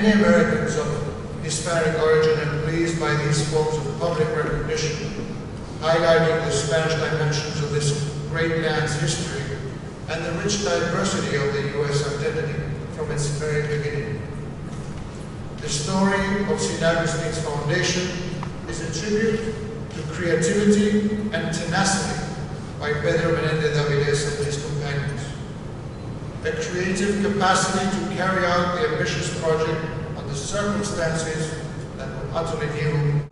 Many Americans of Hispanic origin are pleased by these forms of public recognition, highlighting the Spanish dimensions of this great land's history and the rich diversity of the U.S. identity from its very beginning. The story of St. Augustine's Foundation is a tribute to creativity and tenacity by Pedro Menéndez Avilés and his companions. A creative capacity to carry out the ambitious project under circumstances that were utterly new.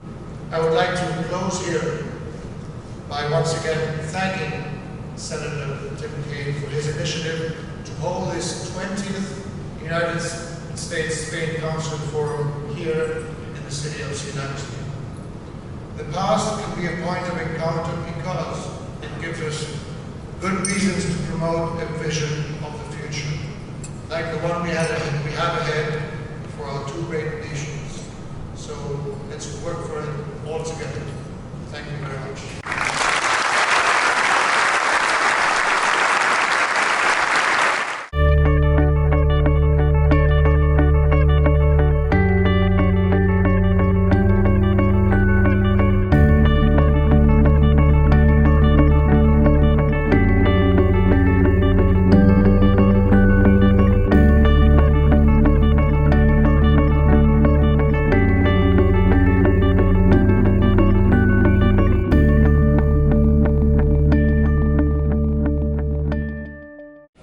I would like to close here by once again thanking Senator Tim Kaine for his initiative to hold this 20th United States-Spain Council Forum here in the city of St. Augustine. The past can be a point of encounter because it gives us good reasons to promote a vision of the future, like the one we have ahead for our two great nations. So let's work for it all together. Thank you very much.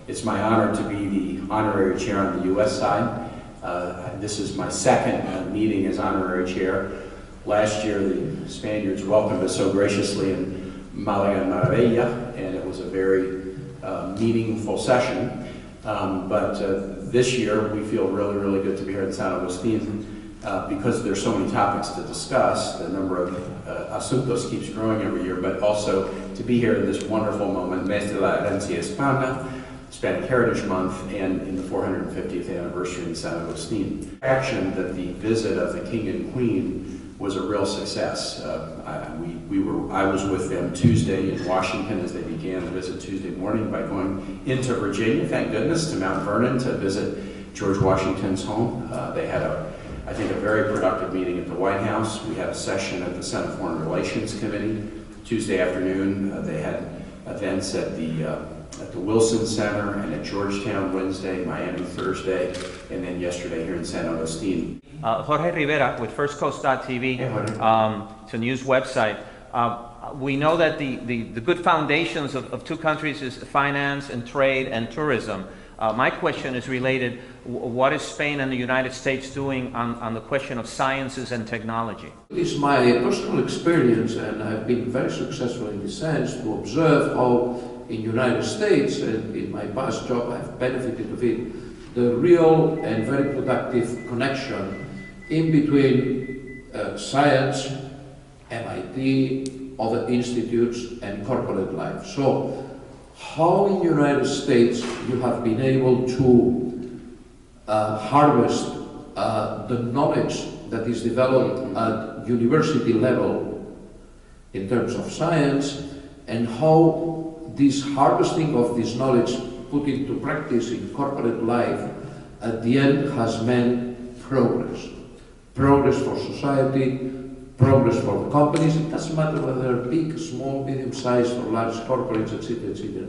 It's my honor to be the honorary chair on the U.S. side. This is my second meeting as honorary chair. Last year, the Spaniards welcomed us so graciously in Málaga and Maravilla, and it was a very meaningful session. But this year, we feel really, really good to be here in San Agustin because there's so many topics to discuss. The number of asuntos keeps growing every year, but also to be here in this wonderful moment, Mes de la Herencia Hispana, Hispanic Heritage Month, and in the 450th anniversary in San Agustin. Action that the visit of the King and Queen was a real success. I was with them Tuesday in Washington as they began the visit Tuesday morning by going into Virginia, thank goodness, to Mount Vernon to visit George Washington's home. They had I think a very productive meeting at the White House. We had a session at the Senate Foreign Relations Committee Tuesday afternoon. They had events at the Wilson Center and at Georgetown Wednesday, Miami Thursday, and then yesterday here in San Agustin. Jorge Rivera with FirstCoast.tv. It's a news website. We know that the good foundations of two countries is finance and trade and tourism. My question is related, what is Spain and the United States doing on the question of sciences and technology? It is my personal experience, and I've been very successful in this sense, to observe how in the United States, and in my past job I've benefited of it, the real and very productive connection in between science, MIT, other institutes, and corporate life. So, how in the United States you have been able to harvest the knowledge that is developed at university level in terms of science, and how this harvesting of this knowledge put into practice in corporate life at the end has meant progress. Progress for society, progress for the companies. It doesn't matter whether they're big, small, medium-sized, or large corporates, etc., etc.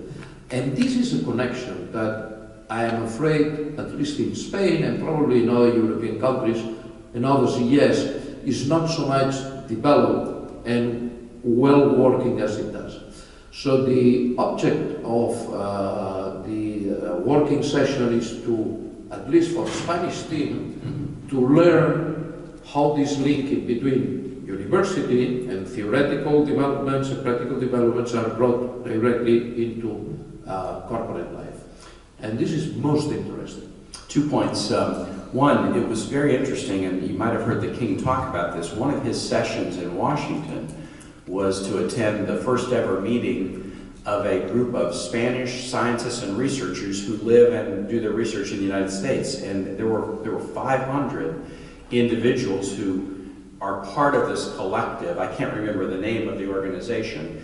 And this is a connection that I am afraid, at least in Spain and probably in other European countries, and others, yes, is not so much developed and well working as it does. So the object of the working session is to, at least for the Spanish team, to learn how this link between university and theoretical developments and practical developments are brought directly into corporate life. And this is most interesting. 2 points. One, it was very interesting, and you might have heard the King talk about this. One of his sessions in Washington was to attend the first ever meeting of a group of Spanish scientists and researchers who live and do their research in the United States. And there were 500 individuals who are part of this collective. I can't remember the name of the organization,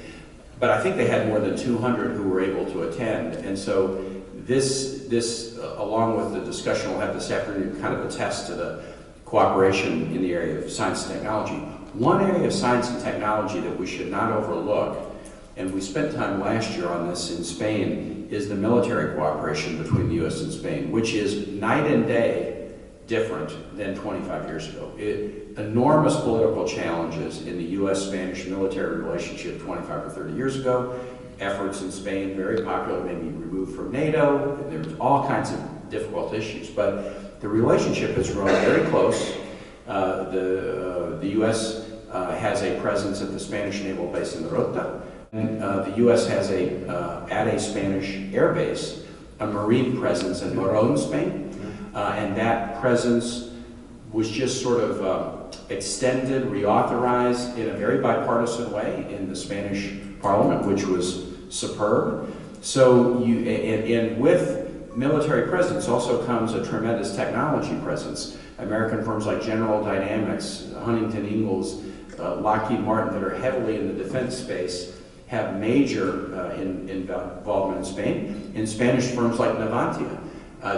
but I think they had more than 200 who were able to attend. And so This along with the discussion we'll have this afternoon, kind of attests to the cooperation in the area of science and technology. One area of science and technology that we should not overlook, and we spent time last year on this in Spain, is the military cooperation between the U.S. and Spain, which is night and day different than 25 years ago. Enormous political challenges in the U.S.-Spanish military relationship 25 or 30 years ago. Efforts in Spain, very popular, maybe removed from NATO, and there's all kinds of difficult issues. But the relationship has grown very close. The U.S. Has a presence at the Spanish naval base in Rota. And the U.S. has at a Spanish air base, a marine presence in Morón, Spain. And that presence was just sort of extended, reauthorized in a very bipartisan way in the Spanish Parliament, which was superb. So and with military presence also comes a tremendous technology presence. American firms like General Dynamics, Huntington Ingalls, Lockheed Martin, that are heavily in the defense space, have major involvement in Spain. In Spanish firms like Navantia,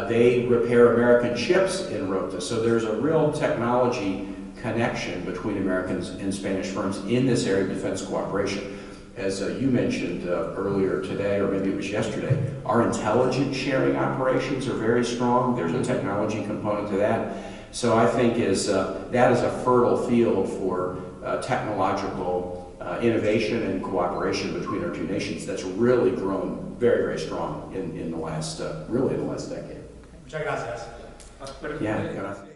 they repair American ships in Rota. So there's a real technology connection between Americans and Spanish firms in this area of defense cooperation. As you mentioned earlier today, or maybe it was yesterday, our intelligence sharing operations are very strong. There's a technology component to that. So I think that is a fertile field for technological innovation and cooperation between our two nations that's really grown very, very strong in the last, really in the last decade. Muchas gracias. Yeah, gracias.